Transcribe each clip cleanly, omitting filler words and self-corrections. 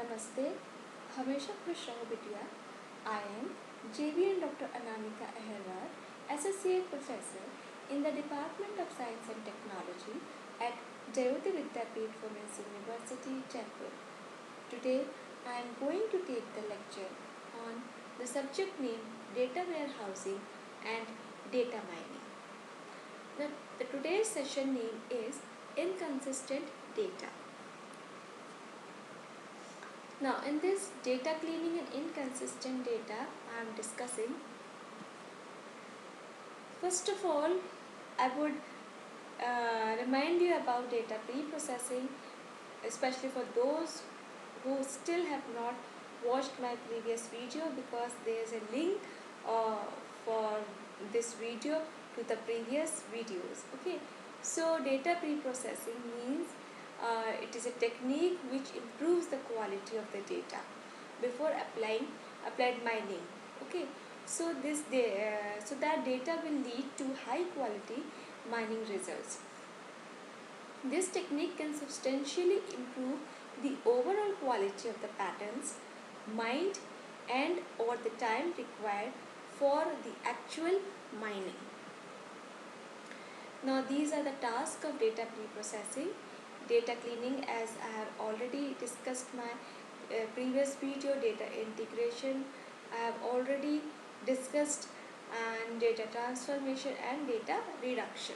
नमस्ते, हमेशा खुश रहो बिटिया। I am JVN Dr. Anamika Aherwal, Associate Professor in the Department of Science and Technology at Jayoti Vidyapeeth Women's University, Jaipur. Today, I am going to take the lecture on the subject name Data Warehousing and Data Mining. The today's session name is Inconsistent Data. Now, in this data cleaning and inconsistent data, I am discussing. First of all, I would remind you about data pre-processing, especially for those who still have not watched my previous video, because there is a link for this video to the previous videos. Okay, so data pre-processing means it is a technique which improves the quality of the data before applied mining. Okay, so so that data will lead to high quality mining results. This technique can substantially improve the overall quality of the patterns mined and over the time required for the actual mining. Now, these are the tasks of data pre-processing. Data cleaning, as I have already discussed my previous video. Data integration, I have already discussed, and data transformation and data reduction.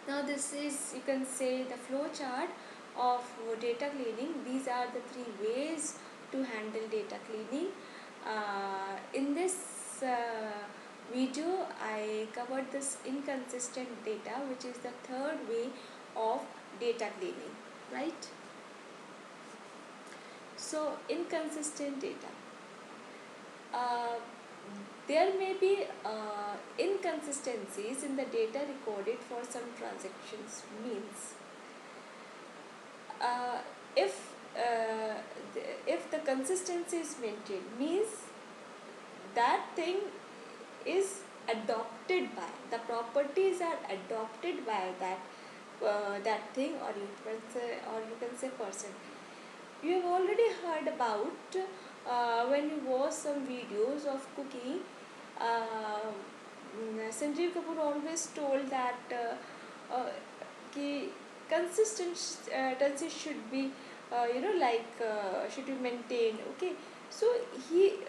Now, this is, you can say, the flow chart of data cleaning. These are the three ways to handle data cleaning. In this video, I covered this inconsistent data, which is the third way of data cleaning, right? So, inconsistent data. There may be inconsistencies in the data recorded for some transactions. Means if the consistency is maintained, means that thing is adopted by, the properties are adopted by that thing, or you can say person. You have already heard about when you watch some videos of cooking. Sanjeev Kapoor always told that consistency should be should be maintained. Okay, so he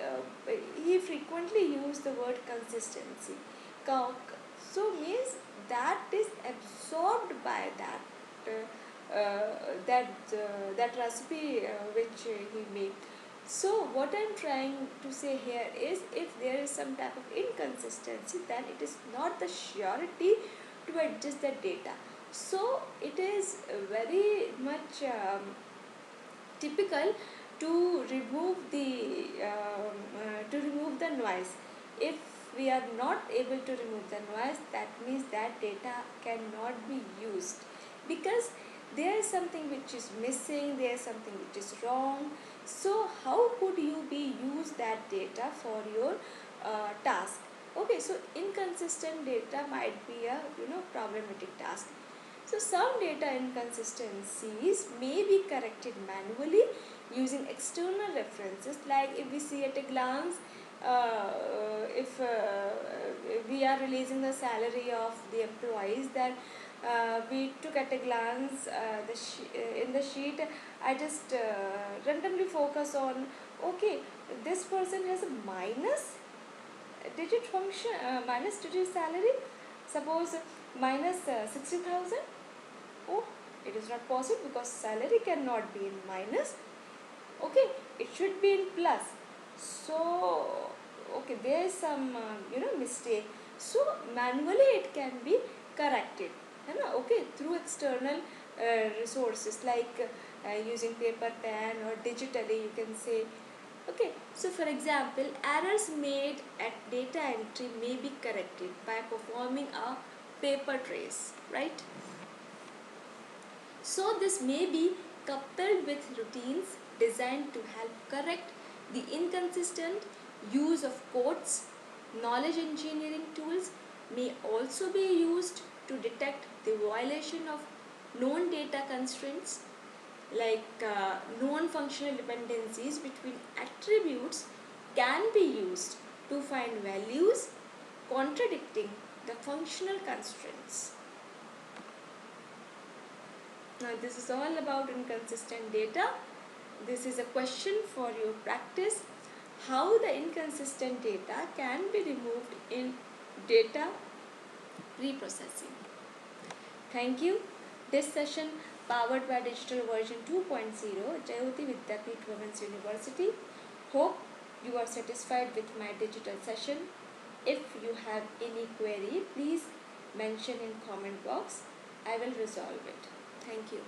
frequently used the word consistency. So means that is absorbed by that recipe which he made. So what I am trying to say here is, if there is some type of inconsistency, then it is not the surety to adjust the data. So it is very much typical to remove the noise. If we are not able to remove the noise, that means that data cannot be used, because there is something which is missing, there is something which is wrong. So how could you be use that data for your task? Okay, so inconsistent data might be a problematic task. So some data inconsistencies may be corrected manually using external references. Like if we see at a glance, if we are releasing the salary of the employees, then we took at a glance in the sheet. I just randomly focus on, okay, this person has a minus digit function, minus digit salary. Suppose minus 60,000. Oh, it is not possible, because salary cannot be in minus. Okay, it should be in plus. So okay, there is some mistake. So manually it can be corrected, okay, through external resources, like using paper, pen, or digitally, you can say. Okay, so for example, errors made at data entry may be corrected by performing a paper trace, right? So this may be coupled with routines designed to help correct the inconsistent use of codes. Knowledge engineering tools may also be used to detect the violation of known data constraints. like non-functional dependencies between attributes can be used to find values contradicting the functional constraints. Now this is all about inconsistent data. This is a question for your practice, how the inconsistent data can be removed in data reprocessing. Thank you. This session powered by Digital Version 2.0, Jayoti Vidyapeeth Women's University. Hope you are satisfied with my digital session. If you have any query, please mention in comment box. I will resolve it. Thank you.